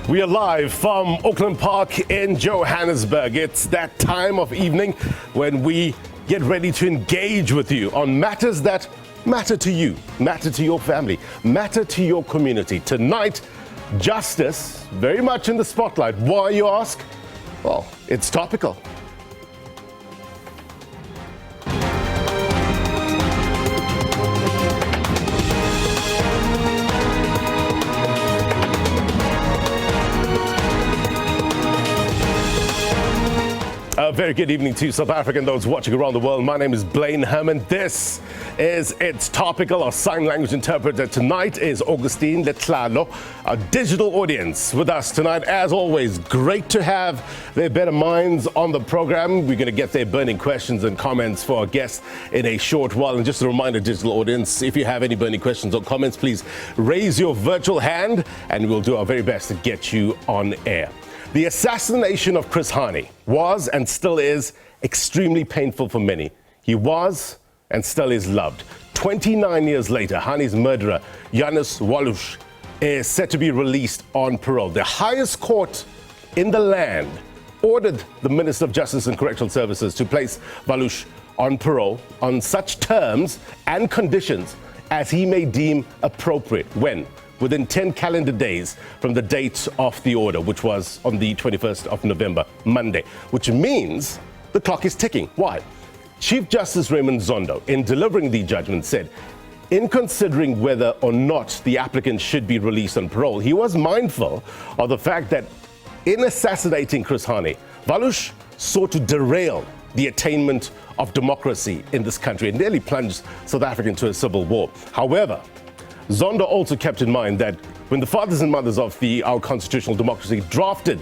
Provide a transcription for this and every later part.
We are live from Auckland Park in Johannesburg. It's that time of evening when we get ready to engage with you on matters that matter to you, matter to your family, matter to your community. Tonight, justice very much in the spotlight. Why, you ask? Well, it's topical. A very good evening to South Africa and those watching around the world. My name is Blaine Herman. This is It's Topical. Our sign language interpreter tonight is Augustine Letlalo. Our digital audience with us tonight, as always, great to have their better minds on the program. We're going to get their burning questions and comments for our guests in a short while. And just a reminder, digital audience, if you have any burning questions or comments, please raise your virtual hand and we'll do our very best to get you on air. The assassination of Chris Hani was and still is extremely painful for many. He was and still is loved. 29 years later, Hani's murderer, Janusz Walus, is set to be released on parole. The highest court in the land ordered the Minister of Justice and Correctional Services to place Waluś on parole on such terms and conditions as he may deem appropriate. When? Within 10 calendar days from the date of the order, which was on the 21st of November, Monday, which means the clock is ticking. Why? Chief Justice Raymond Zondo, in delivering the judgment, said, in considering whether or not the applicant should be released on parole, he was mindful of the fact that in assassinating Chris Hani, Waluś sought to derail the attainment of democracy in this country and nearly plunged South Africa into a civil war. However, Zondo also kept in mind that when the fathers and mothers of our constitutional democracy drafted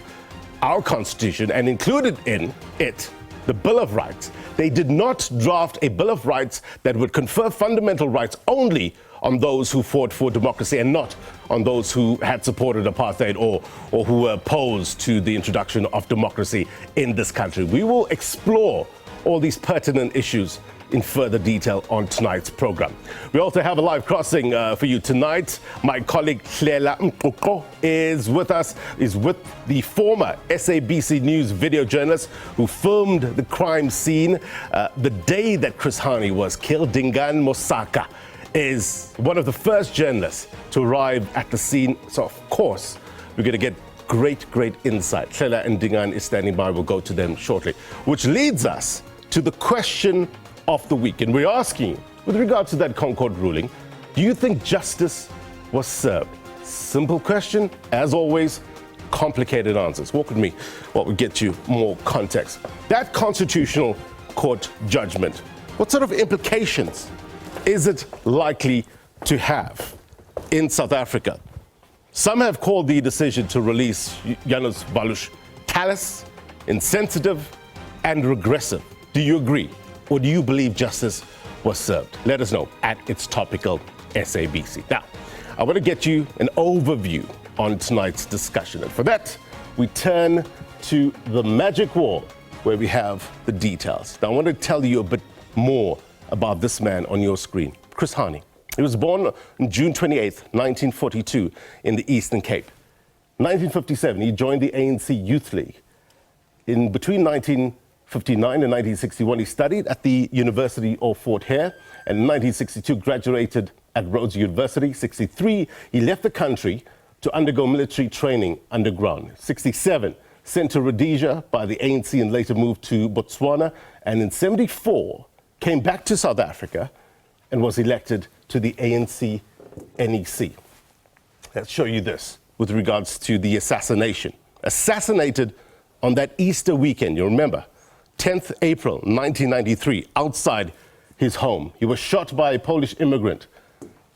our constitution and included in it the Bill of Rights, they did not draft a Bill of Rights that would confer fundamental rights only on those who fought for democracy and not on those who had supported apartheid or who were opposed to the introduction of democracy in this country. We will explore all these pertinent issues in further detail on tonight's program. We also have a live crossing for you tonight. My colleague Hlela Mqoko is with us, is with the former SABC News video journalist who filmed the crime scene the day that Chris Hani was killed. Dingane Mosaka is one of the first journalists to arrive at the scene. So of course, we're going to get great insight. Hlela and Dingane is standing by. We'll go to them shortly, which leads us to the question of the week. And we're asking, with regard to that Concourt ruling, do you think justice was served? Simple question, as always, complicated answers. Walk with me, what will get you more context. That constitutional court judgment, what sort of implications is it likely to have in South Africa? Some have called the decision to release Janusz Walus callous, insensitive, and regressive. Do you agree? Or do you believe justice was served? Let us know at It's Topical SABC. Now, I want to get you an overview on tonight's discussion. And for that, we turn to the magic wall where we have the details. Now, I want to tell you a bit more about this man on your screen, Chris Hani. He was born on June 28th, 1942 in the Eastern Cape. 1957, he joined the ANC Youth League. In between 1959 and 1961, he studied at the University of Fort Hare, and in 1962 graduated at Rhodes University. 63, he left the country to undergo military training underground. 67, sent to Rhodesia by the ANC and later moved to Botswana, and in 74 came back to South Africa and was elected to the ANC NEC. Let's show you this with regards to the assassination. Assassinated on that Easter weekend, you remember, 10th April 1993, outside his home. He was shot by a Polish immigrant,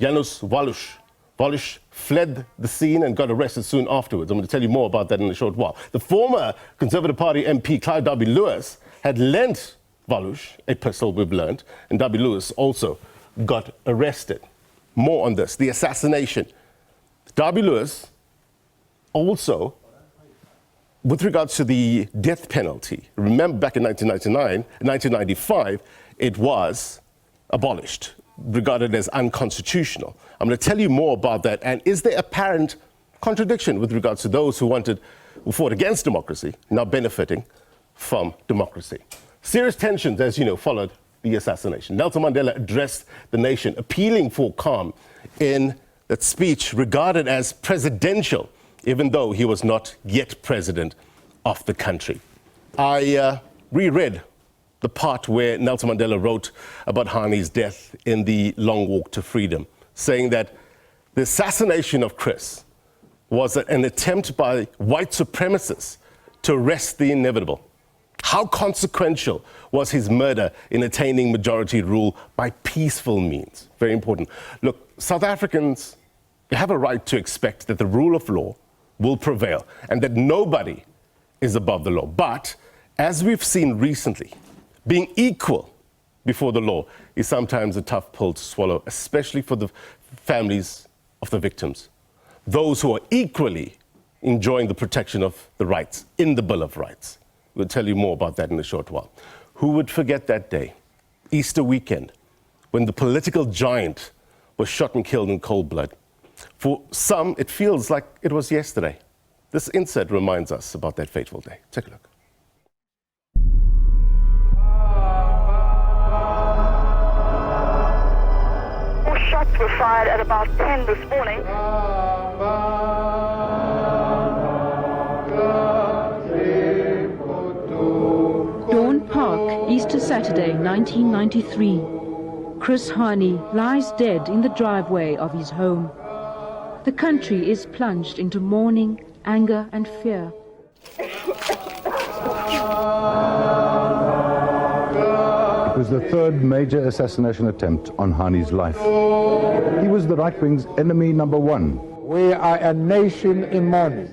Janusz Walus. Waluś fled the scene and got arrested soon afterwards. I'm going to tell you more about that in a short while. The former Conservative Party MP, Clive Derby-Lewis, had lent Waluś a pistol, we've learned, and Derby-Lewis also got arrested. More on this, the assassination. Derby-Lewis also, with regards to the death penalty, remember back in 1995, it was abolished, regarded as unconstitutional. I'm going to tell you more about that. And is there apparent contradiction with regards to those who fought against democracy, now benefiting from democracy. Serious tensions, as you know, followed the assassination. Nelson Mandela addressed the nation, appealing for calm in that speech regarded as presidential, even though he was not yet president of the country. I reread the part where Nelson Mandela wrote about Hani's death in the Long Walk to Freedom, saying that the assassination of Chris was an attempt by white supremacists to arrest the inevitable. How consequential was his murder in attaining majority rule by peaceful means? Very important. Look, South Africans have a right to expect that the rule of law will prevail and that nobody is above the law. But as we've seen recently, being equal before the law is sometimes a tough pill to swallow, especially for the families of the victims, those who are equally enjoying the protection of the rights in the Bill of Rights. We'll tell you more about that in a short while. Who would forget that day, Easter weekend, when the political giant was shot and killed in cold blood? For some, it feels like it was yesterday. This insert reminds us about that fateful day. Take a look. Shots were fired at about 10 this morning. Dawn Park, Easter Saturday, 1993. Chris Hani lies dead in the driveway of his home. The country is plunged into mourning, anger and fear. It was the third major assassination attempt on Hani's life. He was the right-wing's enemy number one. We are a nation in mourning.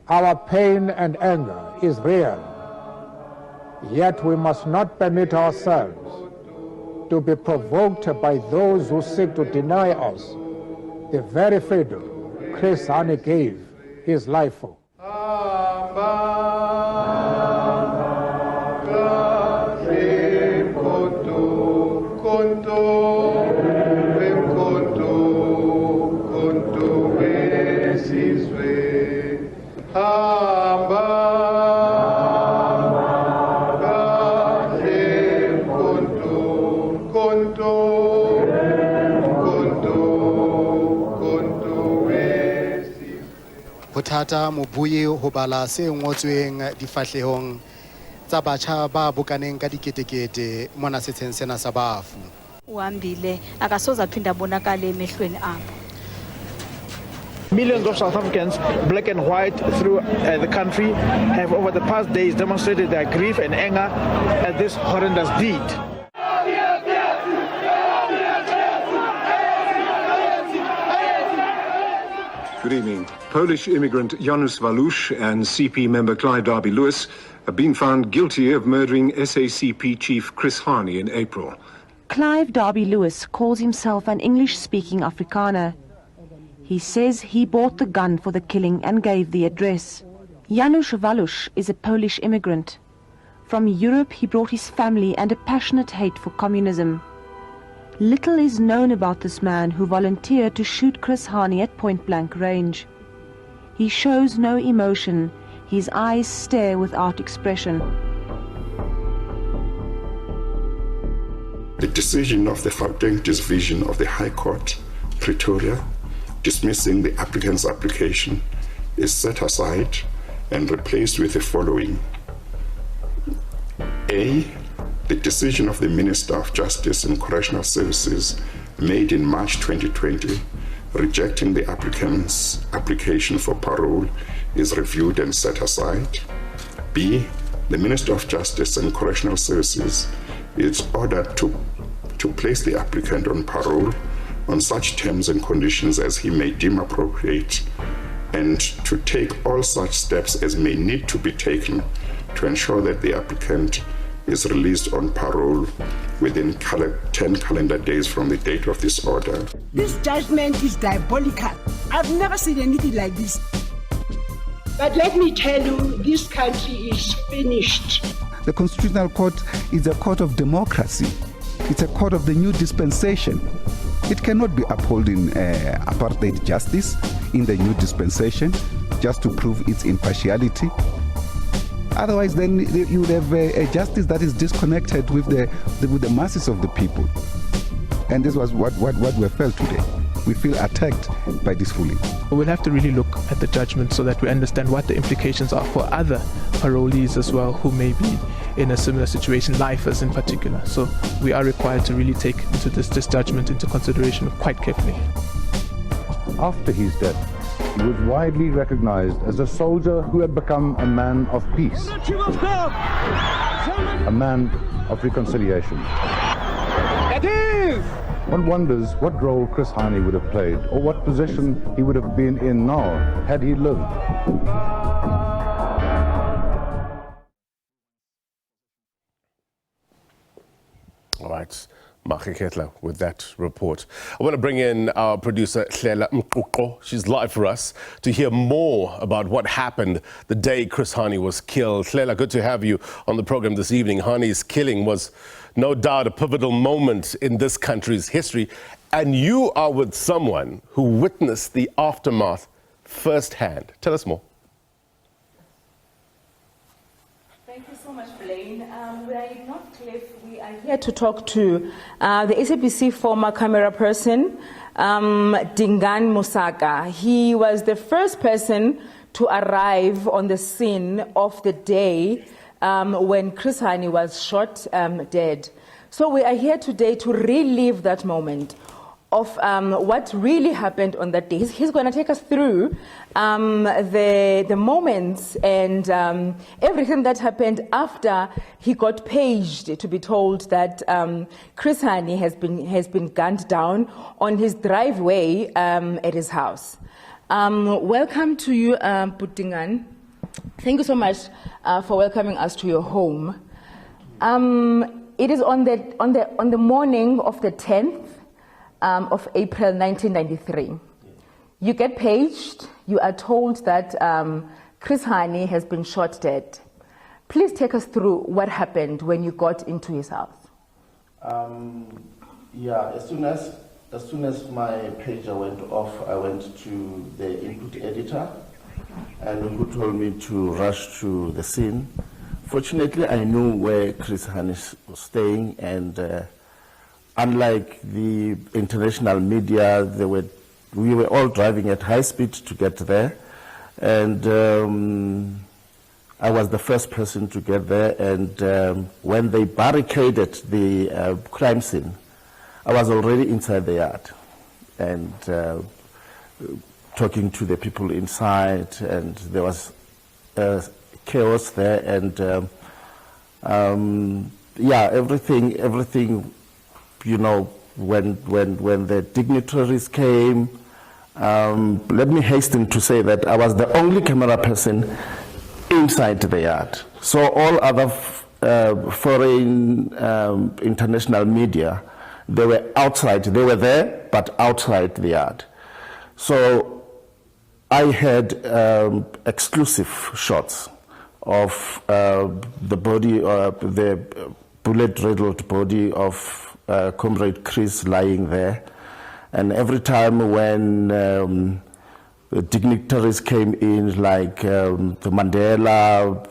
Our pain and anger is real. Yet we must not permit ourselves to be provoked by those who seek to deny us the very freedom Chris Hani gave his life for. Bothata mobuye ho bala se ngotsweng difahlehong tsa batjha ba bukaneng ka diketekete mona setsheng sena sa bafu. Uhambile akasoza phinda bonakala emehlweni apho. Millions of South Africans, black and white, through the country, have over the past days demonstrated their grief and anger at this horrendous deed. Good evening. Polish immigrant Janusz Walus and CP member Clive Derby-Lewis have been found guilty of murdering SACP chief Chris Hani in April. Clive Derby-Lewis calls himself an English-speaking Afrikaner. He says he bought the gun for the killing and gave the address. Janusz Walus is a Polish immigrant. From Europe, he brought his family and a passionate hate for communism. Little is known about this man who volunteered to shoot Chris Hani at point-blank range. He shows no emotion. His eyes stare without expression. The decision of the Gauteng Division of the High Court, Pretoria, dismissing the applicant's application is set aside and replaced with the following. A. The decision of the Minister of Justice and Correctional Services made in March 2020 rejecting the applicant's application for parole is reviewed and set aside. B. The Minister of Justice and Correctional Services is ordered to place the applicant on parole on such terms and conditions as he may deem appropriate, and to take all such steps as may need to be taken to ensure that the applicant is released on parole within 10 calendar days from the date of this order. This judgment is diabolical. I've never seen anything like this. But let me tell you, this country is finished. The Constitutional Court is a court of democracy. It's a court of the new dispensation. It cannot be upholding apartheid justice in the new dispensation just to prove its impartiality. Otherwise, then you would have a justice that is disconnected with the masses of the people. And this was what we felt today. We feel attacked by this ruling. We'll have to really look at the judgment so that we understand what the implications are for other parolees as well who may be in a similar situation, lifers in particular. So we are required to really take into this judgment into consideration quite carefully. After his death, he was widely recognized as a soldier who had become a man of peace, a man of reconciliation. One wonders what role Chris Hani would have played, or what position he would have been in now had he lived. All right, Maki Ketla with that report. I want to bring in our producer, Hlela Mquqo. She's live for us to hear more about what happened the day Chris Hani was killed. Hlela, good to have you on the program this evening. Hani's killing was no doubt a pivotal moment in this country's history, and you are with someone who witnessed the aftermath firsthand. Tell us more. Thank you so much, Blaine. We are in Northcliffe. We are here to talk to the SABC former camera person, Dingan Musaka. He was the first person to arrive on the scene of the day when Chris Hani was shot dead. So we are here today to relive that moment of what really happened on that day. He's going to take us through the moments and everything that happened after he got paged to be told that Chris Hani has been gunned down on his driveway at his house. Welcome to you, Putingan. Thank you so much for welcoming us to your home. It is on the morning of the 10th of April 1993. You get paged. You are told that Chris Hani has been shot dead. Please take us through what happened when you got into his house. Yeah, as soon as my pager went off, I went to the input editor, and who told me to rush to the scene. Fortunately, I knew where Chris Hani was staying, and unlike the international media, we were all driving at high speed to get there, and I was the first person to get there. And when they barricaded the crime scene, I was already inside the yard, and talking to the people inside, and there was chaos there, and yeah, everything, you know, when the dignitaries came. Let me hasten to say that I was the only camera person inside the yard. So all other foreign international media, they were outside. They were there, but outside the yard. So I had exclusive shots of the body, the bullet-riddled body of Comrade Chris lying there. And every time when the dignitaries came in, like the Mandela,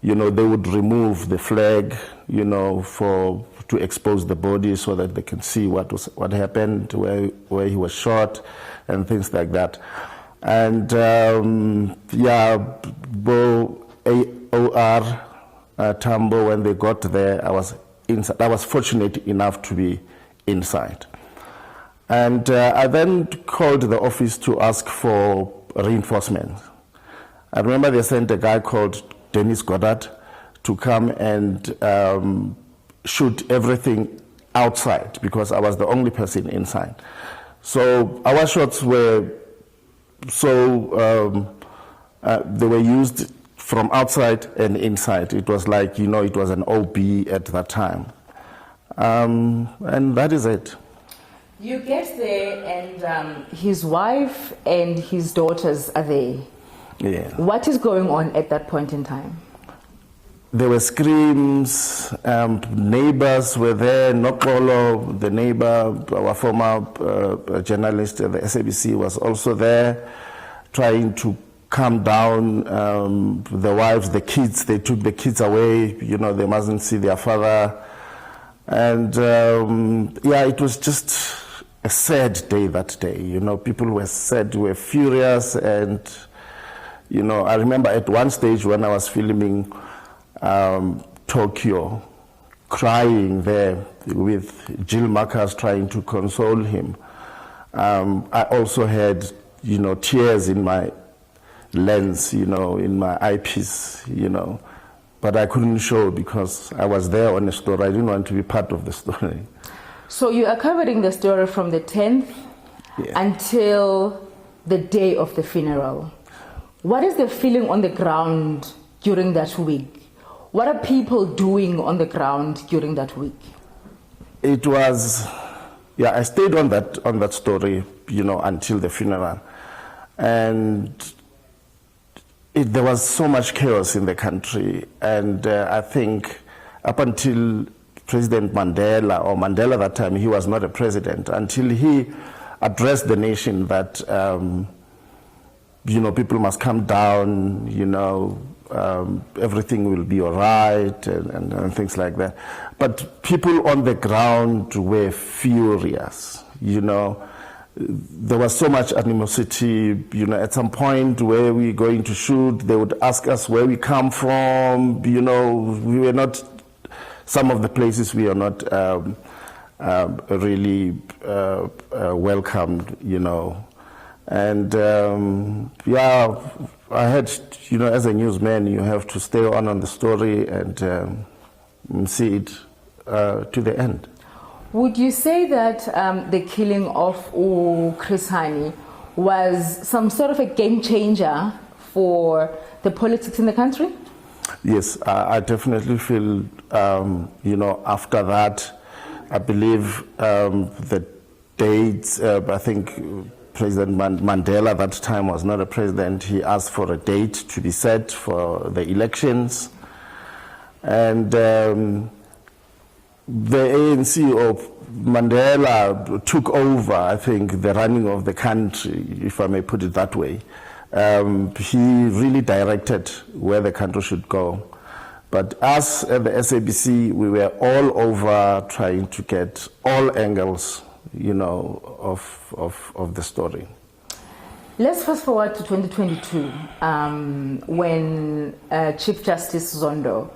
you know, they would remove the flag, you know, to expose the body so that they can see what happened, where he was shot, and things like that. And yeah, AOR Tambo, when they got there, I was inside. I was fortunate enough to be inside. And I then called the office to ask for reinforcements. I remember they sent a guy called Dennis Goddard to come and shoot everything outside, because I was the only person inside. So our shots were they were used from outside and inside. It was like, you know, it was an OB at that time. And that is it. You get there, and his wife and his daughters are there. Yeah. What is going on at that point in time? there were screams, neighbors were there, Nokolo, the neighbor, our former journalist at the SABC was also there, trying to calm down the wives, the kids. They took the kids away, they mustn't see their father. And it was just a sad day that day. People were sad, were furious, and I remember at one stage when I was filming Tokyo, crying there with Jill Marcus trying to console him. I also had, tears in my lens, in my eyepiece, but I couldn't show because I was there on the story. I didn't want to be part of the story. So you are covering the story from the 10th until the day of the funeral. What is the feeling on the ground during that week? What are people doing on the ground during that week? It was, I stayed on that story, until the funeral. And there was so much chaos in the country. And I think up until President Mandela, or Mandela that time, he was not a president, until he addressed the nation that, people must come down, everything will be all right, and things like that. But people on the ground were furious, There was so much animosity, at some point where we were going to shoot, they would ask us where we come from, we were not, some of the places we are not really welcomed, And I had, as a newsman, you have to stay on the story and see it to the end. Would you say that the killing of Chris Hani was some sort of a game changer for the politics in the country? Yes, I definitely feel, after that, I believe the dates, I think President Mandela at that time was not a president. He asked for a date to be set for the elections. And the ANC of Mandela took over, I think, the running of the country, if I may put it that way. He really directed where the country should go. But us at the SABC, we were all over trying to get all angles, of the story. Let's fast forward to 2022, when Chief Justice Zondo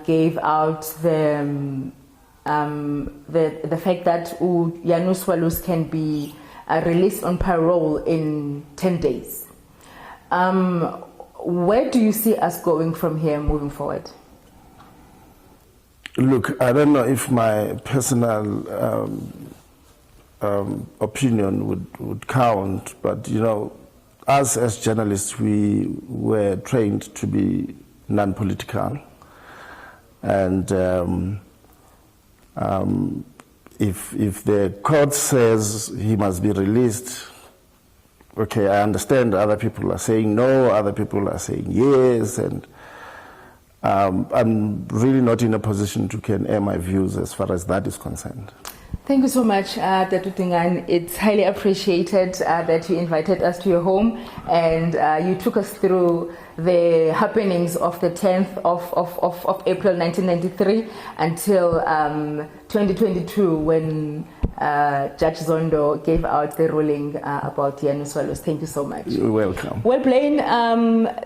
gave out the fact that Janusz Walus can be released on parole in 10 days. Where do you see us going from here moving forward? Look, I don't know if my personal opinion would count, but us as journalists, we were trained to be non-political, and if the court says he must be released, okay, I understand other people are saying no, other people are saying yes, and I'm really not in a position to can air my views as far as that is concerned. Thank you so much, Datu Dingaan. It's highly appreciated that you invited us to your home and you took us through the happenings of the 10th of April 1993 until 2022 when Judge Zondo gave out the ruling about Janusz Walus. Thank you so much. You're welcome. Well, Blaine,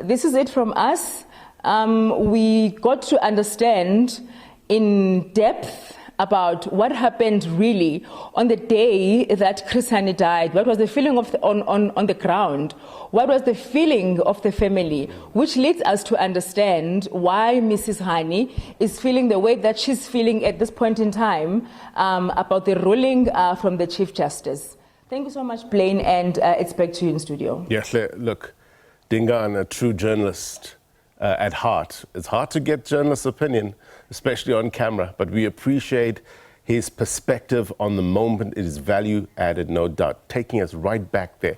this is it from us. We got to understand in depth about what happened really on the day that Chris Hani died. What was the feeling of on the ground? What was the feeling of the family? Which leads us to understand why Mrs. Hani is feeling the way that she's feeling at this point in time about the ruling from the Chief Justice. Thank you so much, Blaine, and it's back to you in studio. Yes, look, Dingaan, a true journalist at heart. It's hard to get journalist opinion, especially on camera, but we appreciate his perspective on the moment. It is value added, no doubt, taking us right back there.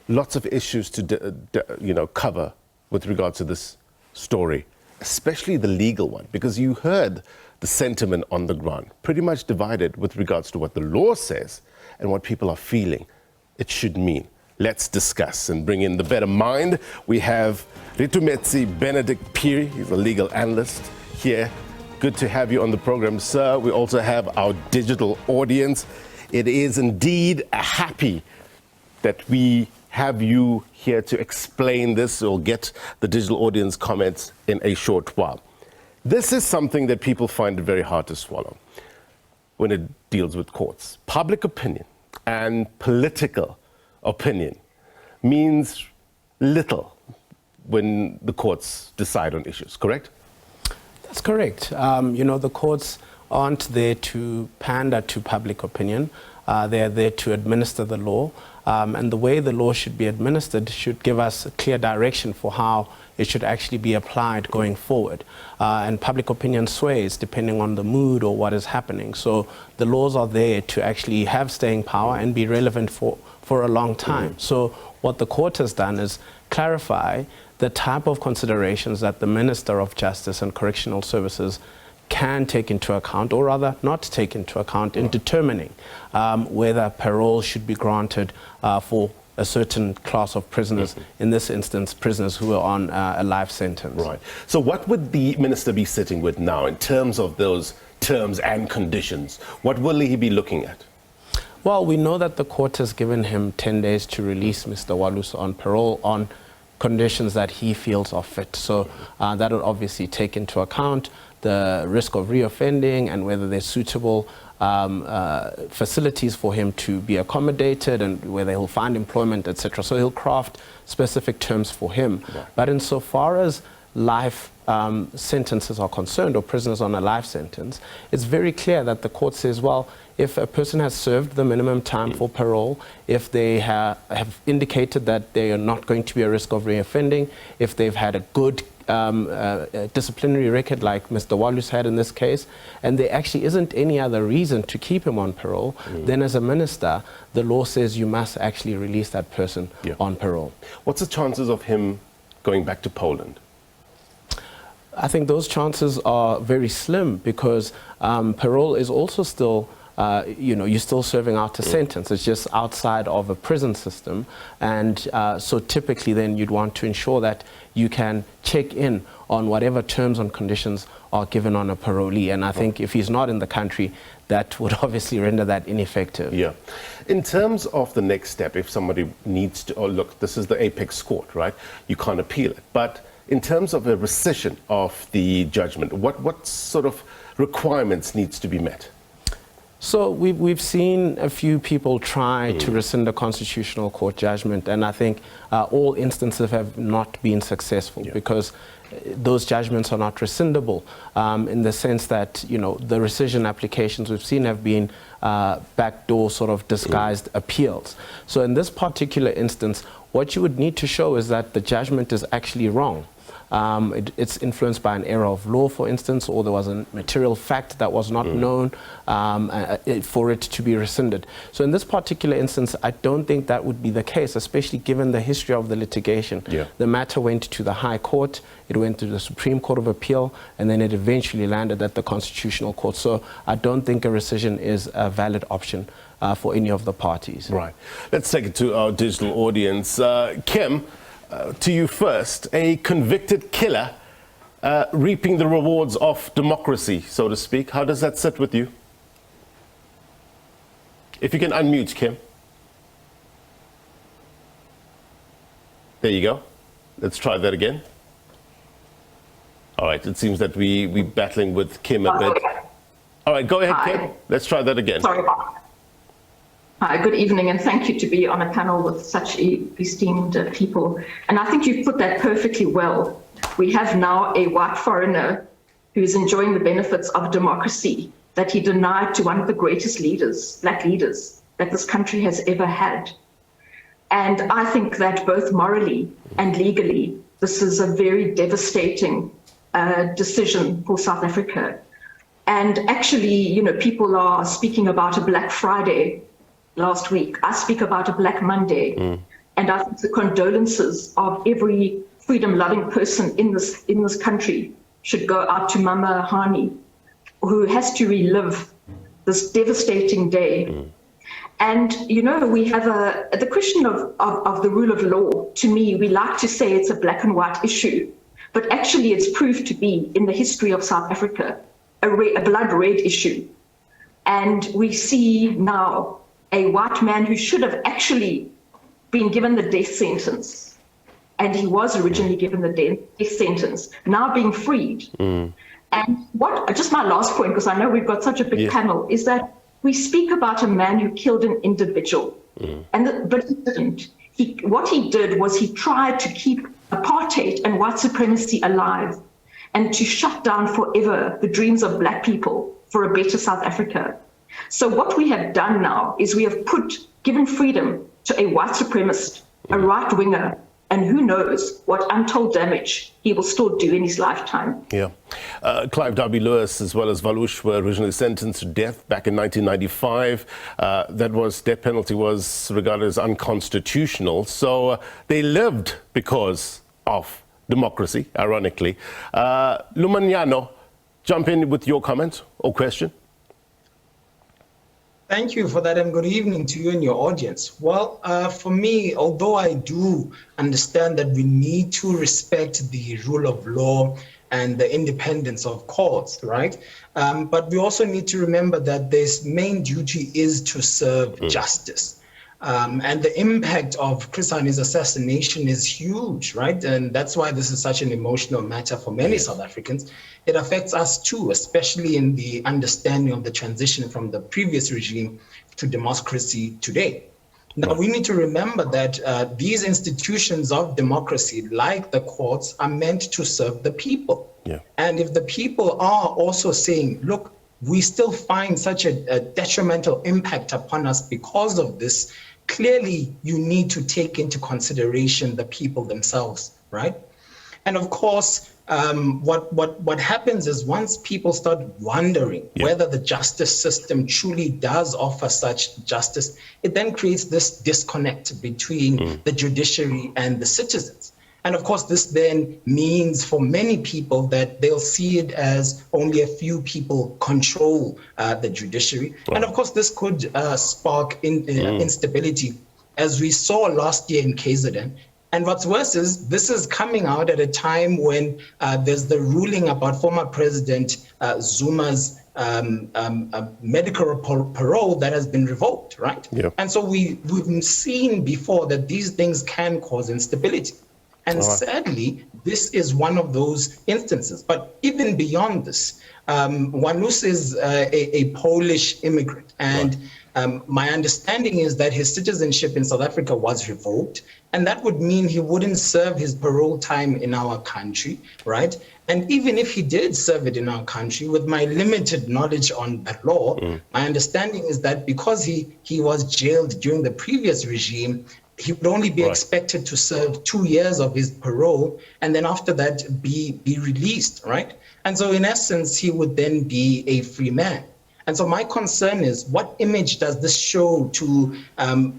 Lots of issues to cover with regards to this story. especially the legal one, because you heard the sentiment on the ground, pretty much divided with regards to what the law says and what people are feeling it should mean. Let's discuss and bring in the better mind. We have Reitumetse Bennedict Phiri, he's a legal analyst here. Good to have you on the program, sir. We also have our digital audience. It is indeed happy that we have you here to explain this. We'll get the digital audience comments in a short while. This is something that people find very hard to swallow when it deals with courts. Public opinion and political opinion means little when the courts decide on issues, correct? That's correct. The courts aren't there to pander to public opinion. They're there to administer the law. And the way the law should be administered should give us a clear direction for how it should actually be applied going forward. And public opinion sways depending on the mood or what is happening. So the laws are there to actually have staying power and be relevant for a long time. So what the court has done is clarify the type of considerations that the Minister of Justice and Correctional Services can take into account, or rather not take into account, in determining whether parole should be granted for a certain class of prisoners, in this instance, prisoners who are on a life sentence. Right. So what would the minister be sitting with now in terms of those terms and conditions? What will he be looking at? Well, we know that the court has given him 10 days to release Mr. Walus on parole on conditions that he feels are fit. So that will obviously take into account the risk of reoffending and whether there's suitable facilities for him to be accommodated and whether he'll find employment, etc. So he'll craft specific terms for him. Right. But insofar as life sentences are concerned, or prisoners on a life sentence, it's very clear that the court says, well, if a person has served the minimum time for parole, if they have indicated that they are not going to be a risk of reoffending, if they've had a good disciplinary record like Mr. Walus had in this case, and there actually isn't any other reason to keep him on parole, then as a minister, the law says you must actually release that person on parole. What's the chances of him going back to Poland? I think those chances are very slim because parole is also still you're still serving out a sentence. It's just outside of a prison system. And so typically then you'd want to ensure that you can check in on whatever terms and conditions are given on a parolee. And I think if he's not in the country, that would obviously render that ineffective. Yeah. In terms of the next step, if somebody needs to, look, this is the apex court, right? You can't appeal it. But in terms of a rescission of the judgment, what sort of requirements needs to be met? So we've seen a few people try to rescind a constitutional court judgment, and I think all instances have not been successful because those judgments are not rescindable in the sense that, the rescission applications we've seen have been backdoor sort of disguised appeals. So in this particular instance, what you would need to show is that the judgment is actually wrong. It's influenced by an error of law, for instance, or there was a material fact that was not known for it to be rescinded. So in this particular instance, I don't think that would be the case, especially given the history of the litigation. The matter went to the High Court, it went to the Supreme Court of Appeal, and then it eventually landed at the Constitutional Court. So I don't think a rescission is a valid option for any of the parties. Right. Let's take it to our digital audience. Kim, to you first. A convicted killer reaping the rewards of democracy, so to speak. How does that sit with you? If you can unmute, Kim. There you go. Let's try that again. All right, it seems that we're battling with Kim a bit. All right, go ahead, Kim. Let's try that again. Sorry about that. Hi, good evening, and thank you to be on a panel with such esteemed people. And I think you've put that perfectly well. We have now a white foreigner who is enjoying the benefits of democracy that he denied to one of the greatest leaders, black leaders, that this country has ever had. And I think that both morally and legally, this is a very devastating decision for South Africa. And actually, people are speaking about a Black Friday last week. I speak about a Black Monday. And I think the condolences of every freedom-loving person in this country should go out to Mama Hani, who has to relive this devastating day. And, you know, we have the question of the rule of law. To me, we like to say it's a black and white issue, but actually it's proved to be, in the history of South Africa, a blood red issue. And we see now a white man who should have actually been given the death sentence, and he was originally given the death sentence, now being freed. And just my last point, because I know we've got such a big panel, is that we speak about a man who killed an individual, but he didn't. What he did was he tried to keep apartheid and white supremacy alive and to shut down forever the dreams of black people for a better South Africa. So what we have done now is we have given freedom to a white supremacist, a right-winger, and who knows what untold damage he will still do in his lifetime. Yeah. Clive Derby Lewis as well as Waluś were originally sentenced to death back in 1995. Death penalty was regarded as unconstitutional. So they lived because of democracy, ironically. Lumanyano, jump in with your comment or question. Thank you for that, and good evening to you and your audience. Well, for me, although I do understand that we need to respect the rule of law and the independence of courts, right? But we also need to remember that this main duty is to serve justice. And the impact of Chris Hani's assassination is huge, right? And that's why this is such an emotional matter for many South Africans. It affects us too, especially in the understanding of the transition from the previous regime to democracy today. Now, we need to remember that these institutions of democracy, like the courts, are meant to serve the people. And if the people are also saying, look, we still find such a detrimental impact upon us because of this, clearly you need to take into consideration the people themselves, right? And of course, what happens is once people start wondering whether the justice system truly does offer such justice, it then creates this disconnect between the judiciary and the citizens. And of course, this then means for many people that they'll see it as only a few people control the judiciary. And of course, this could spark instability, as we saw last year in KZN. And what's worse is this is coming out at a time when there's the ruling about former President Zuma's medical parole that has been revoked, right? And so we've seen before that these things can cause instability. And sadly, this is one of those instances. But even beyond this, Waluś is a Polish immigrant. And my understanding is that his citizenship in South Africa was revoked. And that would mean he wouldn't serve his parole time in our country, right? And even if he did serve it in our country, with my limited knowledge on that law, my understanding is that because he was jailed during the previous regime, he would only be expected to serve 2 years of his parole, and then after that be released, right? And so in essence, he would then be a free man. And so my concern is, what image does this show to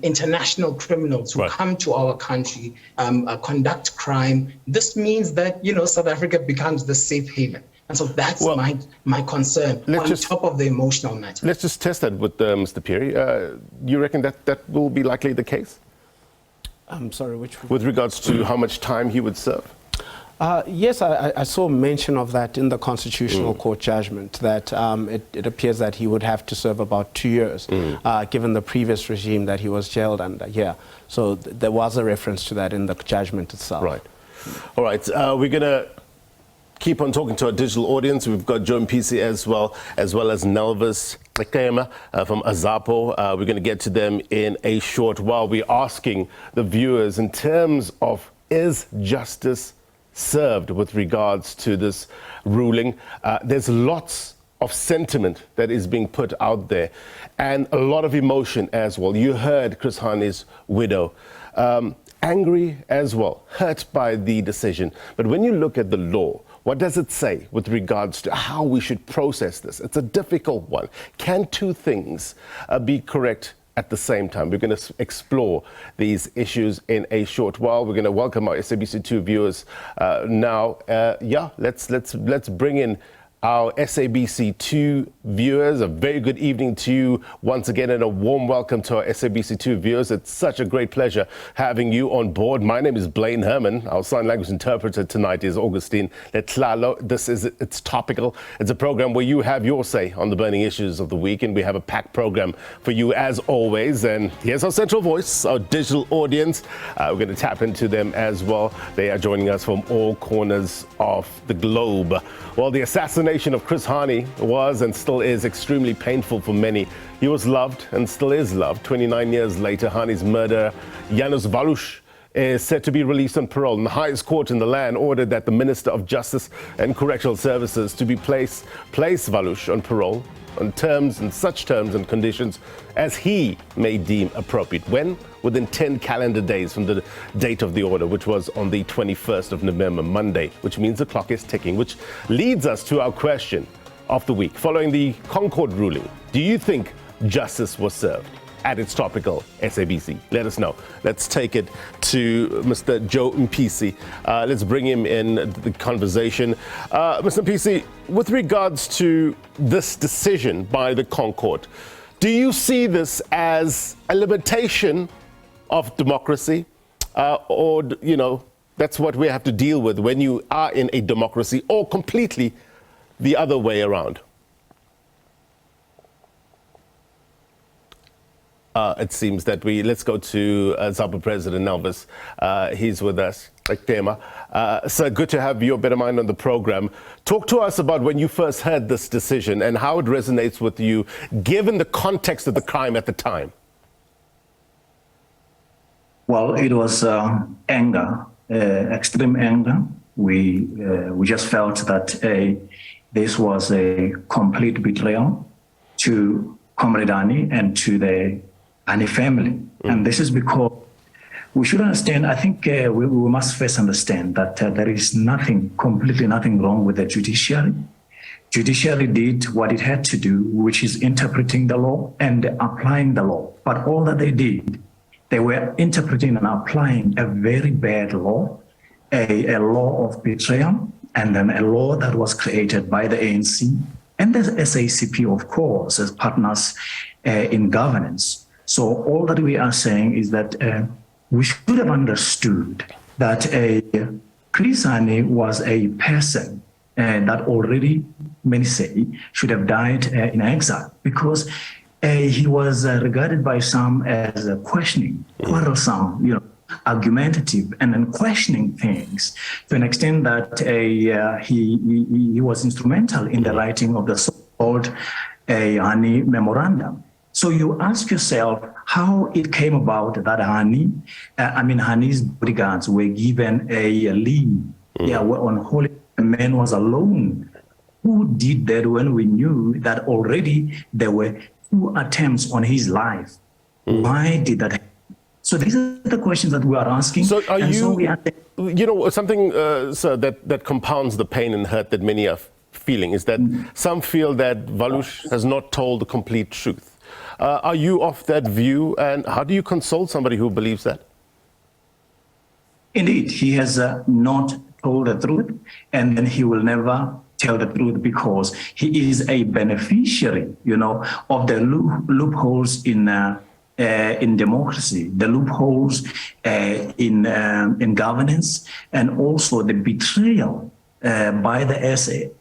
international criminals who come to our country, conduct crime? This means that, you know, South Africa becomes the safe haven. And so that's my concern on top of the emotional matter. Let's just test that with Mr. Phiri. You reckon that will be likely the case? I'm sorry, which? With regards to how much time he would serve? Yes, I saw mention of that in the Constitutional Court judgment, that it appears that he would have to serve about 2 years, given the previous regime that he was jailed under. Yeah, so there was a reference to that in the judgment itself. Right. All right, we're going to keep on talking to our digital audience. We've got Joe Mpisi as well as Nelvis Lekema from Azapo. We're going to get to them in a short while. We're asking the viewers in terms of, is justice served with regards to this ruling? There's lots of sentiment that is being put out there and a lot of emotion as well. You heard Chris Hani's widow. Angry as well, hurt by the decision. But when you look at the law, what does it say with regards to how we should process this? It's a difficult one. Can two things be correct at the same time. We're going to explore these issues in a short while. We're going to welcome our SABC2 viewers now. Let's bring in our SABC2 viewers. A very good evening to you once again, and a warm welcome to our SABC2 viewers. It's such a great pleasure having you on board. My name is Blaine Herman. Our sign language interpreter tonight is Augustine Letlalo. It's Topical. It's a program where you have your say on the burning issues of the week, and we have a packed program for you as always. And here's our central voice, our digital audience. We're going to tap into them as well. They are joining us from all corners of the globe. Well, the assassination of Chris Hani was and still is extremely painful for many. He was loved and still is loved. 29 years later, Hani's murderer, Janusz Walus, is set to be released on parole. And the highest court in the land ordered that the Minister of Justice and Correctional Services to be place Walus on parole on such terms and conditions as he may deem appropriate. When? Within 10 calendar days from the date of the order, which was on the 21st of November, Monday, which means the clock is ticking, which leads us to our question of the week. Following the Concourt ruling, do you think justice was served? At its Topical SABC. Let us know. Let's take it to Mr. Joe Mpisi. Let's bring him in the conversation. Mr. Mpisi, with regards to this decision by the Concourt, do you see this as a limitation of democracy? Or, that's what we have to deal with when you are in a democracy, or completely the other way around? It seems that let's go to ZAPU President Elvis. He's with us. So good to have your better mind on the program. Talk to us about when you first heard this decision and how it resonates with you, given the context of the crime at the time. Well, it was anger, extreme anger. We just felt that this was a complete betrayal to Comrade Hani and to the Hani family. And this is because we should understand, I think we must first understand that there is completely nothing wrong with the judiciary. Judiciary did what it had to do, which is interpreting the law and applying the law. But all that they did, they were interpreting and applying a very bad law, a law of betrayal, and then a law that was created by the ANC and the SACP, of course, as partners in governance. So all that we are saying is that we should have understood that Chris Hani was a person that already, many say, should have died in exile, because he was regarded by some as questioning, quarrelsome, argumentative, and then questioning things to an extent that he was instrumental in the writing of the so-called Hani memorandum. So you ask yourself how it came about that Hani's bodyguards were given a leave. On Holy Man was alone. Who did that when we knew that already there were 2 attempts on his life? Why did that happen? So these are the questions that we are asking. So are something, sir, that compounds the pain and hurt that many are feeling is that some feel that Walus has not told the complete truth. Are you of that view, and how do you console somebody who believes that? Indeed, he has not told the truth, and then he will never tell the truth because he is a beneficiary, of the loopholes in democracy, the loopholes in governance, and also the betrayal by the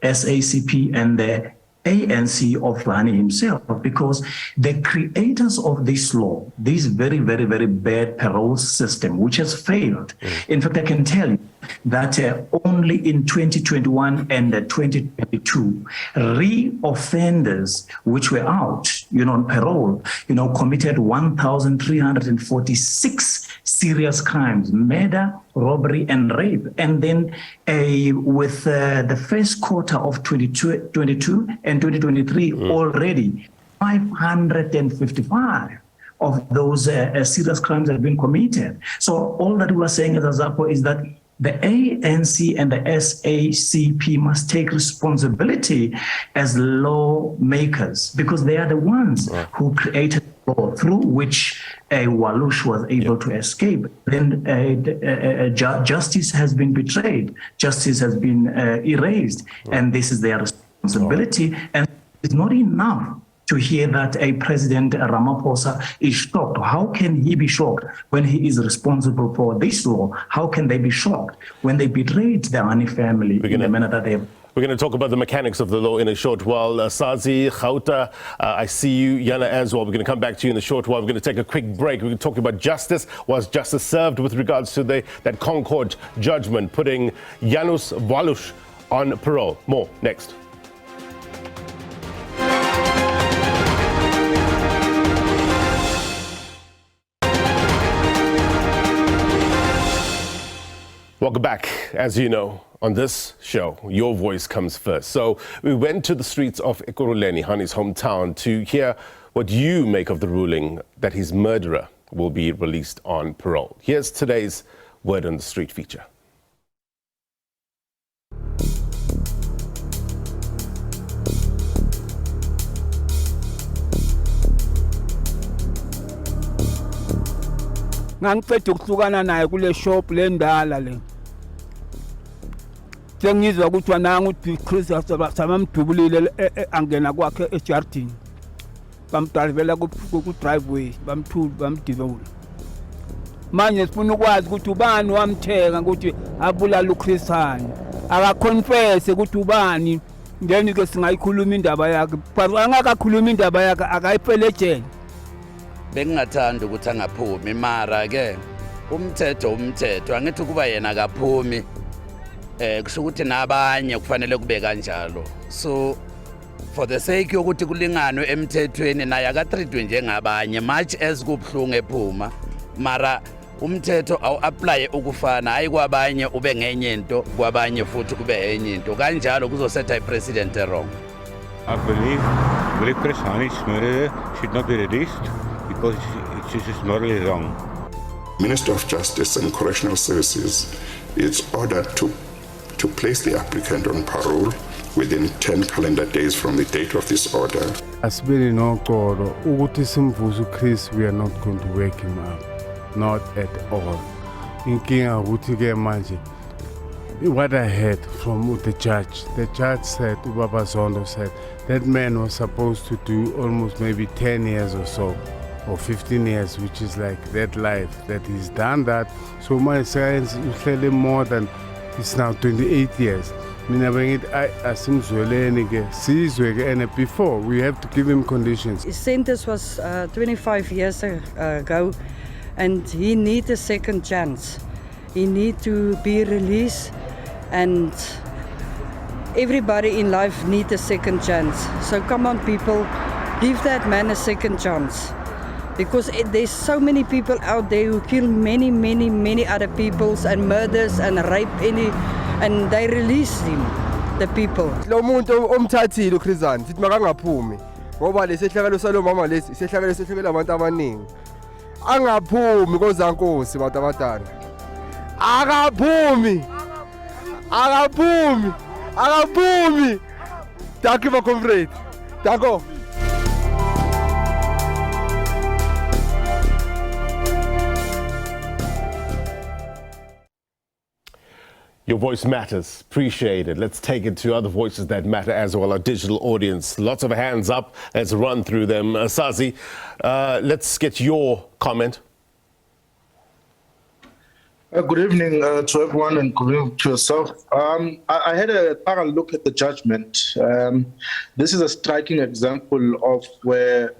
SACP and the ANC of Hani himself, because the creators of this law, this very, very, very bad parole system, which has failed. In fact, I can tell you that only in 2021 and 2022, re-offenders which were out, on parole, committed 1,346 serious crimes, murder, robbery, and rape. And then with the first quarter of 2022 and 2023, already 555 of those serious crimes have been committed. So all that we are saying as a ZAPU is that the ANC and the SACP must take responsibility as lawmakers, because they are the ones who created law through which Waluś was able to escape, then justice has been betrayed. Justice has been erased, and this is their responsibility. And it's not enough to hear that a President Ramaphosa is shocked. How can he be shocked when he is responsible for this law? How can they be shocked when they betrayed the Hani family in the manner that they have? We're going to talk about the mechanics of the law in a short while. Sazi, Gauta, I see you, Yana as well. We're going to come back to you in a short while. We're going to take a quick break. We're going to talk about justice. Was justice served with regards to that Concourt judgment putting Janusz Walus on parole? More next. Welcome back. As you know, on this show, your voice comes first. So we went to the streets of Ekurhuleni, Hani's hometown, to hear what you make of the ruling that his murderer will be released on parole. Here's today's Word on the Street feature. Ngangifeda ukuhlukana naye kule shop le ndala le. Sengizwa ukuthi wananga uthi Chris sabamdubulile angena kwakhe ejardini. Bamdrivela ku driveway, bamthula, bamdivula. Manje sifuna ukwazi ukuthi ubani wamtheka ukuthi abulala uChris Hani. Akaconfess ukuthi ubani, then ke singayikhuluma indaba yakhe. Angakakhuluma indaba yakhe akayiphele ejele. Bengingathanda ukuthi angaphumi mara ke umthetho angithi kuba yena akaphumi kusho ukuthi nabanye kufanele kube kanjalo. So for the sake yokuthi kulinganwe emthethweni naye akatreatwe njengabanye much as kubhlungu ephuma mara umthetho awu-apply ukufana hayi kwabanye ube ngenye into kwabanye futhi kube enye into kanjalo kuzosetha i-president wrong. I believe Chris Hani's murderer should not be released because it is morally wrong. Minister of Justice and Correctional Services is ordered to place the applicant on parole within 10 calendar days from the date of this order. Asibeni noxolo ukuthi simvuze uChris, we are not going to wake him up, not at all. Inkinga ukuthi ke manje what I heard from the judge said, Ubaba Zondo said, that man was supposed to do almost maybe 10 years or so, or 15 years, which is like that life, that he's done that. So my science is clearly more than, it's now 28 years. Before, we have to give him conditions. His sentence was 25 years ago, and he needs a second chance. He needs to be released, and everybody in life needs a second chance. So come on, people, give that man a second chance. Because there's so many people out there who kill many other peoples and murders and rape and they release him, the people. Lo muntu omthathile uChris Hani sithi makangaphumi ngoba lesehlakalo salo mama lesi isehlakalo sehlekela abantu abaningi. Angaphumi kozankosi bantu abadala. Akaphumi. Dankie my comrade. Danko. Your voice matters. Appreciate it. Let's take it to other voices that matter as well, our digital audience. Lots of hands up. Let's run through them. Sazi, let's get your comment. Good evening to everyone and good evening to yourself. I had a thorough look at the judgment. This is a striking example of where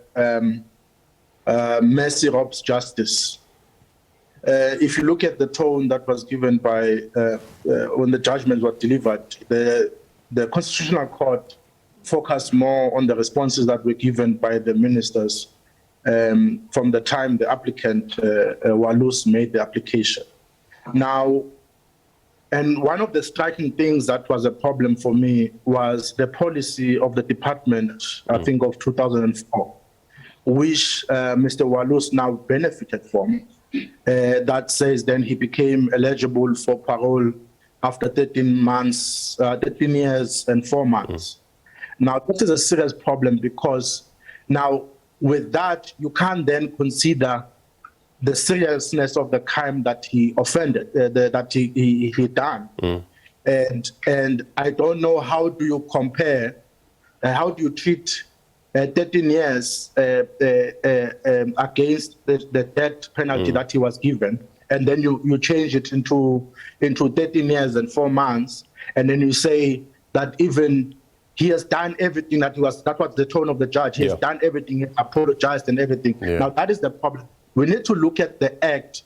mercy robs justice. If you look at the tone that was given by when the judgment was delivered, the Constitutional Court focused more on the responses that were given by the ministers from the time the applicant, Walus, made the application. Now, and one of the striking things that was a problem for me was the policy of the department, I think of 2004, which Mr. Walus now benefited from. That says then he became eligible for parole after 13 years and 4 months. Now, this is a serious problem because now with that, you can't then consider the seriousness of the crime that he offended, that he done. And I don't know, how do you compare, how do you treat 13 years against the death penalty that he was given, and then you change it into 13 years and 4 months, and then you say that even he has done everything that was the tone of the judge. He has done everything, he apologized and everything. Now that is the problem. We need to look at the act,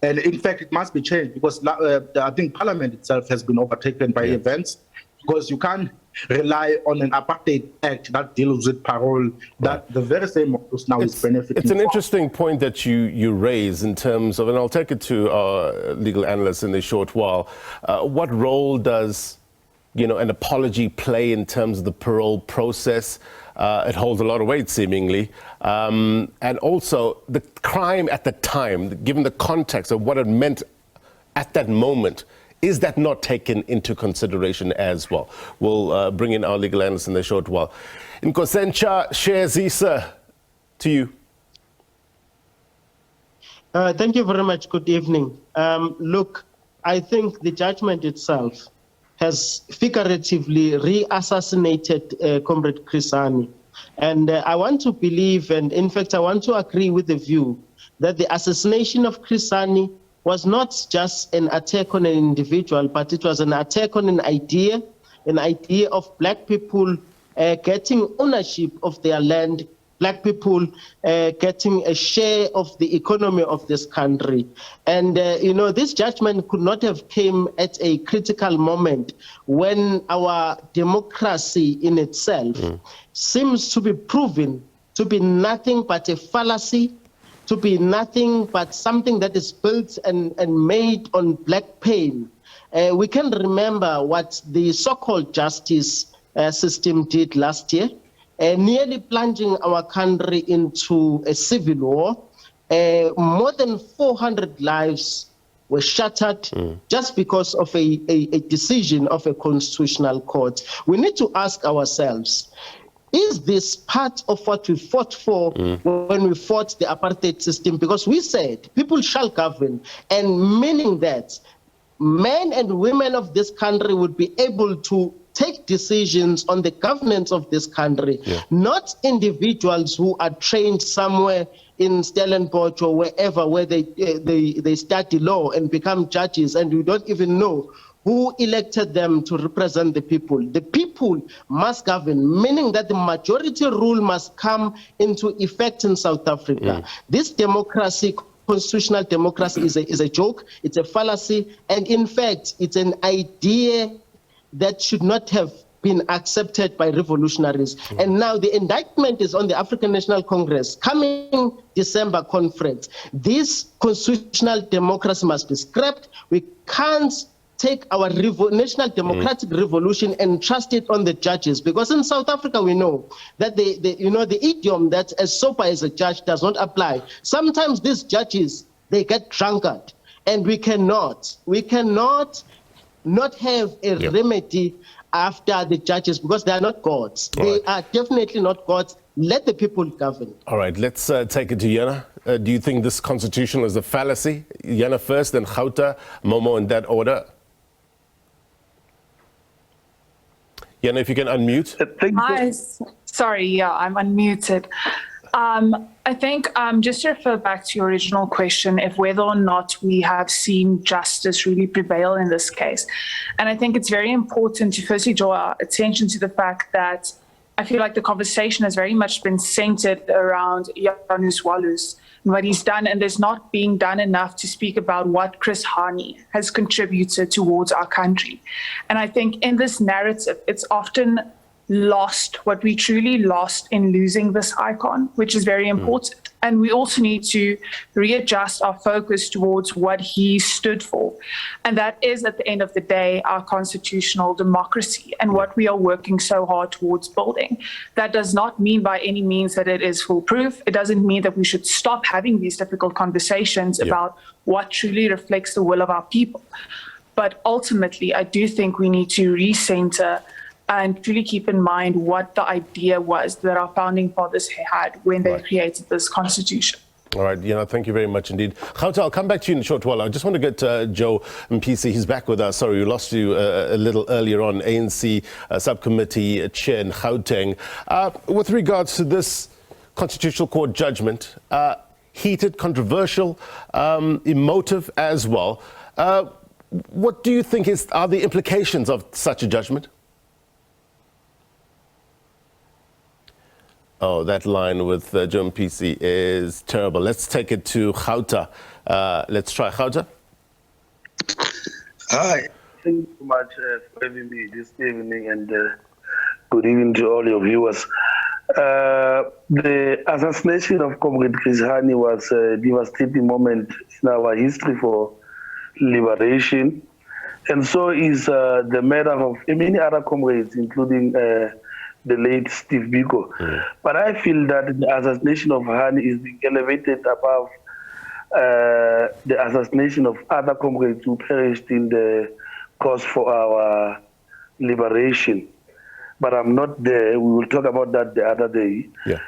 and in fact it must be changed, because I think Parliament itself has been overtaken by events, because you can't rely on an apartheid act that deals with parole that the very same modus now is benefiting. It's an interesting point that you raise in terms of, and I'll take it to our legal analyst in a short while. What role does an apology play in terms of the parole process? It holds a lot of weight, seemingly. And also the crime at the time, given the context of what it meant at that moment, is that not taken into consideration as well? We'll bring in our legal analyst in a short while. Nkosentsha Shezisa, to you. Thank you very much. Good evening. Look, I think the judgment itself has figuratively re-assassinated Comrade Chris Hani. And I want to believe, and in fact, I want to agree with the view that the assassination of Chris Hani was not just an attack on an individual, but it was an attack on an idea of black people getting ownership of their land, black people getting a share of the economy of this country. And, this judgment could not have come at a critical moment when our democracy in itself seems to be proven to be nothing but a fallacy, to be nothing but something that is built and made on black pain. We can remember what the so-called justice system did last year, nearly plunging our country into a civil war. More than 400 lives were shattered just because of a decision of a constitutional court. We need to ask ourselves, is this part of what we fought for when we fought the apartheid system? Because we said people shall govern, and meaning that men and women of this country would be able to take decisions on the governance of this country, not individuals who are trained somewhere in Stellenbosch or wherever, where they study law and become judges, and we don't even know who elected them to represent the people. The people must govern, meaning that the majority rule must come into effect in South Africa. This democracy, constitutional democracy, is a joke, it's a fallacy, and in fact, it's an idea that should not have been accepted by revolutionaries. And now the indictment is on the African National Congress coming December conference. This constitutional democracy must be scrapped. We can't take our national democratic revolution and trust it on the judges, because in South Africa we know that the idiom that as sober as a judge does not apply. Sometimes these judges, they get drunkard, and we cannot not have a remedy after the judges, because they are not gods. They are definitely not gods. Let the people govern. All right, let's take it to Yana. Do you think this constitution is a fallacy? Yana first, then Gauta, Momo, in that order. Yana, if you can unmute. Hi. Sorry, I'm unmuted. I think just to refer back to your original question, if whether or not we have seen justice really prevail in this case. And I think it's very important to firstly draw our attention to the fact that I feel like the conversation has very much been centered around Janusz Walus and what he's done, and there's not being done enough to speak about what Chris Hani has contributed towards our country. And I think in this narrative, it's often lost what we truly lost in losing this icon, which is very important. And we also need to readjust our focus towards what he stood for. And that is, at the end of the day, our constitutional democracy and what we are working so hard towards building. That does not mean by any means that it is foolproof. It doesn't mean that we should stop having these difficult conversations about what truly reflects the will of our people. But ultimately, I do think we need to recenter and really keep in mind what the idea was that our founding fathers had when they created this constitution. All right, thank you very much indeed. Gauta, I'll come back to you in a short while. I just want to get Joe Mpisi. He's back with us. Sorry, we lost you a little earlier on. ANC subcommittee chair in Gauteng. With regards to this Constitutional Court judgment, heated, controversial, emotive as well. What do you think are the implications of such a judgment? Oh, that line with Joe Mpisi is terrible. Let's take it to Gauta. Let's try Gauta. Hi. Thank you so much for having me this evening, and good evening to all your viewers. The assassination of Comrade Chris Hani was a devastating moment in our history for liberation, and so is the murder of many other comrades, including the late Steve Biko. But I feel that the assassination of Hani is being elevated above the assassination of other comrades who perished in the cause for our liberation. But I'm not there. We will talk about that the other day. Yeah.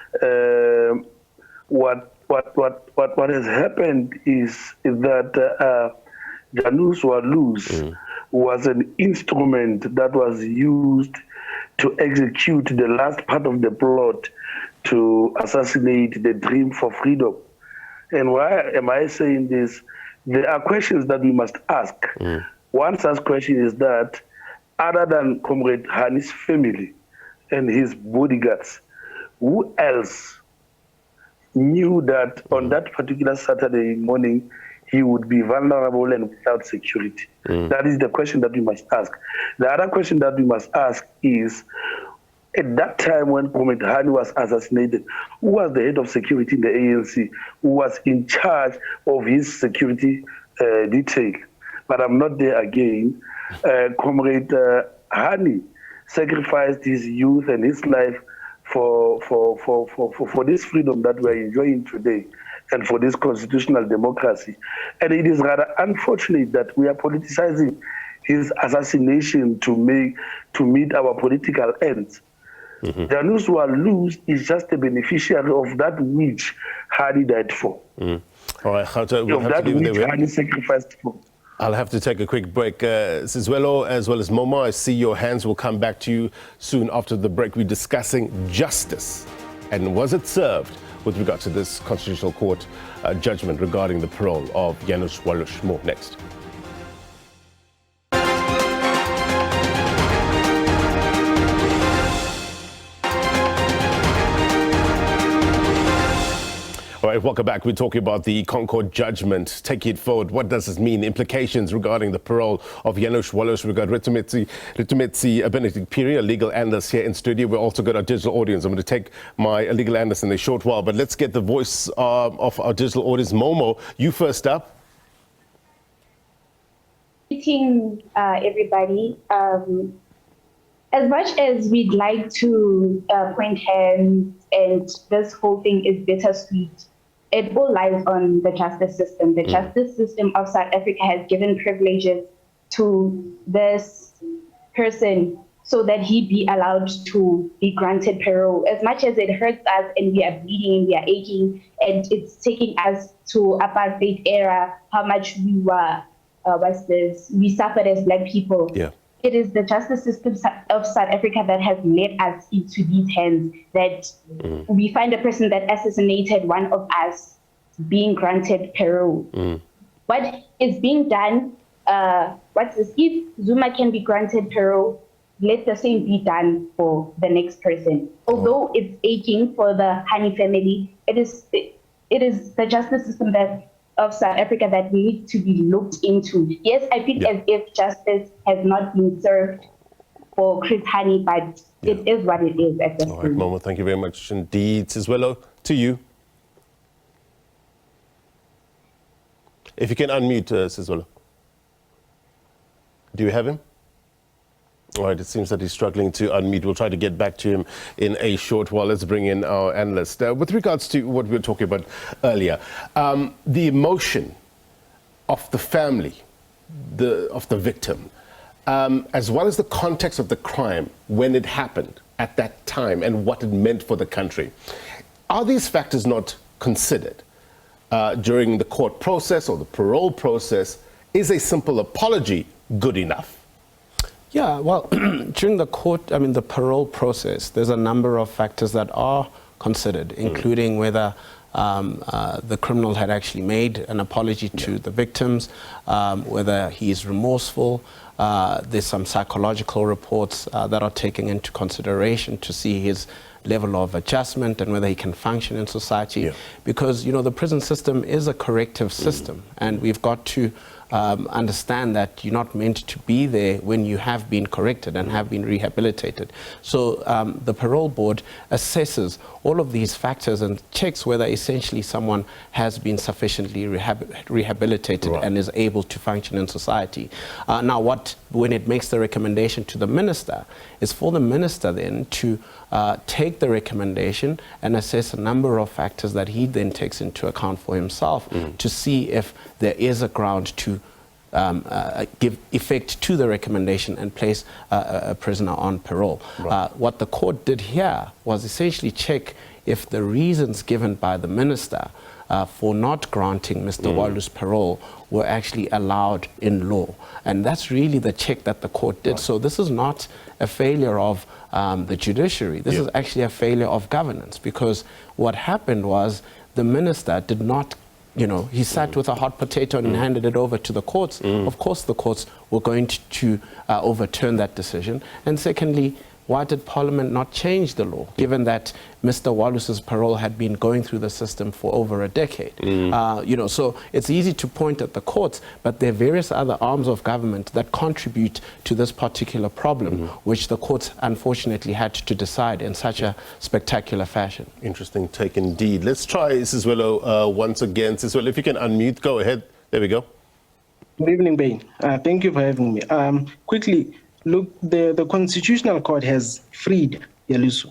What has happened is that Janusz Walus was an instrument that was used to execute the last part of the plot to assassinate the dream for freedom. And why am I saying this? There are questions that we must ask. One such question is that, other than Comrade Hani's family and his bodyguards, who else knew that on that particular Saturday morning he would be vulnerable and without security? That is the question that we must ask. The other question that we must ask is, at that time when Comrade Hani was assassinated, who was the head of security in the ANC, who was in charge of his security detail? But I'm not there again. Comrade Hani sacrificed his youth and his life for this freedom that we're enjoying today, and for this constitutional democracy. And it is rather unfortunate that we are politicizing his assassination to meet our political ends. Janusz Walus is just a beneficiary of that which Hani died for. All right, Gauta, we'll have to leave it there. Hani sacrificed for. I'll have to take a quick break. Sizwelo, as well as Momo, I see your hands. Will come back to you soon after the break. We're discussing justice and was it served with regard to this Constitutional Court judgment regarding the parole of Janusz Walus. More next. All right, welcome back. We're talking about the Concourt judgment. Take it forward. What does this mean? Implications regarding the parole of Janusz Walus. We've got Reitumetse Bennedict Phiri, a legal analyst here in studio. We've also got our digital audience. I'm going to take my legal analyst in a short while, but let's get the voice of our digital audience. Momo, you first up. Greeting, everybody. As much as we'd like to point hands and this whole thing is bittersweet, it all lies on the justice system. The justice system of South Africa has given privileges to this person so that he be allowed to be granted parole. As much as it hurts us and we are bleeding and we are aching and it's taking us to apartheid era, how much we were, we suffered as Black people. Yeah. It is the justice system of South Africa that has led us into these hands, that we find a person that assassinated one of us being granted parole. What is being done, if Zuma can be granted parole, let the same be done for the next person. Although it's aching for the Hani family, it is the justice system of South Africa that needs to be looked into. Yes, I feel as if justice has not been served for Chris Hani, but it is what it is at this point. All right, Momo, thank you very much indeed. Sizwelo, to you. If you can unmute, Sizwelo. Do you have him? All right, it seems that he's struggling to unmute. We'll try to get back to him in a short while. Let's bring in our analyst. With regards to what we were talking about earlier, the emotion of the family, of the victim, as well as the context of the crime when it happened at that time and what it meant for the country. Are these factors not considered during the court process or the parole process? Is a simple apology good enough? Yeah, well, during the the parole process, there's a number of factors that are considered, including whether the criminal had actually made an apology to the victims, whether he is remorseful. There's some psychological reports that are taken into consideration to see his level of adjustment and whether he can function in society. Because, the prison system is a corrective system, and we've got to understand that you're not meant to be there when you have been corrected and have been rehabilitated. So the parole board assesses all of these factors and checks whether essentially someone has been sufficiently rehabilitated and is able to function in society. Now, when it makes the recommendation to the minister, is for the minister then to take the recommendation and assess a number of factors that he then takes into account for himself to see if there is a ground to give effect to the recommendation and place a prisoner on parole. What the court did here was essentially check if the reasons given by the minister for not granting Mr. Walus parole were actually allowed in law. And that's really the check that the court did. So this is not a failure of the judiciary. This is actually a failure of governance, because what happened was the minister did not, he sat with a hot potato and handed it over to the courts. Of course, the courts were going to overturn that decision. And secondly, why did Parliament not change the law, given that Mr. Walus's parole had been going through the system for over a decade? So it's easy to point at the courts, but there are various other arms of government that contribute to this particular problem, which the courts unfortunately had to decide in such a spectacular fashion. Interesting take indeed. Let's try Siswelo once again. Siswelo, if you can unmute, go ahead. There we go. Good evening, Bain. Thank you for having me. Quickly, look, the Constitutional Court has freed Janusz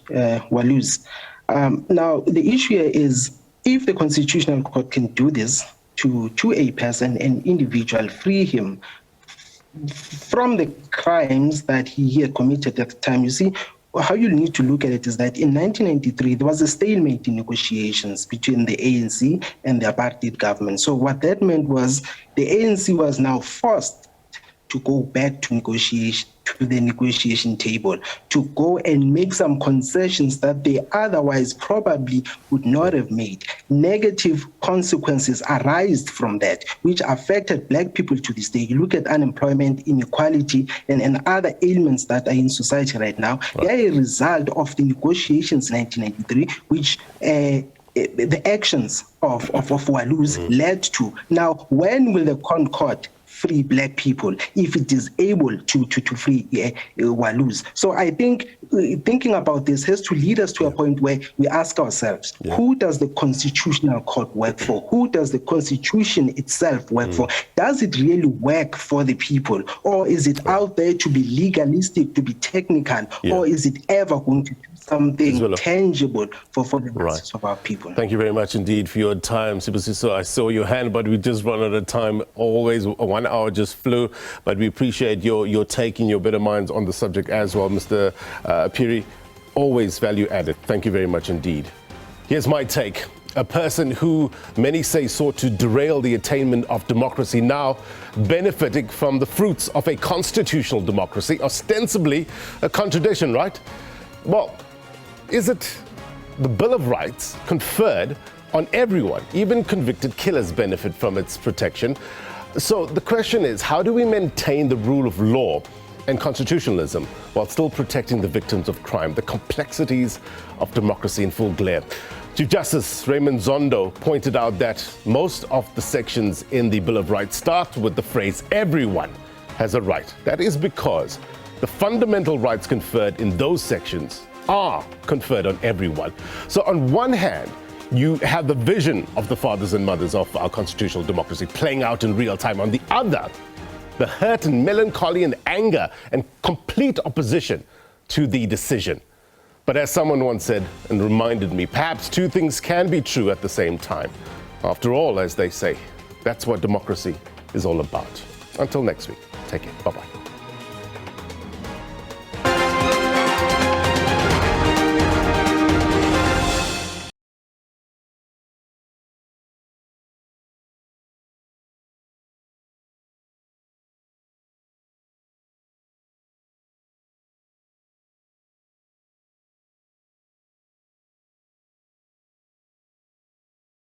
Walus. Now, the issue here is, if the Constitutional Court can do this to a person, an individual, free him from the crimes that he had committed at the time, you see, how you need to look at it is that in 1993, there was a stalemate in negotiations between the ANC and the apartheid government. So what that meant was the ANC was now forced to go back to the negotiation table, to go and make some concessions that they otherwise probably would not have made. Negative consequences arised from that, which affected black people to this day. You look at unemployment, inequality, and other ailments that are in society right now. They are a result of the negotiations in 1993, which the actions of Walus led to. Now, when will the Concourt free black people if it is able to free Walus? So I think thinking about this has to lead us to a point where we ask ourselves, who does the Constitutional Court work for? Who does the Constitution itself work for? Does it really work for the people? Or is it out there to be legalistic, to be technical? Or is it ever going to do something tangible for the masses of our people? Thank you very much indeed for your time. Sibusiso, I saw your hand, but we just run out of time. Always 1 hour just flew, but we appreciate your taking your better minds on the subject as well, Mr. Phiri. Always value added. Thank you very much indeed. Here's my take. A person who many say sought to derail the attainment of democracy, now benefiting from the fruits of a constitutional democracy, ostensibly a contradiction, right? Well, is it the Bill of Rights conferred on everyone? Even convicted killers benefit from its protection. So the question is, how do we maintain the rule of law and constitutionalism while still protecting the victims of crime? The complexities of democracy in full glare. Chief Justice Raymond Zondo pointed out that most of the sections in the Bill of Rights start with the phrase, everyone has a right. That is because the fundamental rights conferred in those sections are conferred on everyone. So on one hand, you have the vision of the fathers and mothers of our constitutional democracy playing out in real time. On the other, the hurt and melancholy and anger and complete opposition to the decision. But as someone once said and reminded me, perhaps two things can be true at the same time. After all, as they say, that's what democracy is all about. Until next week, take care. Bye-bye.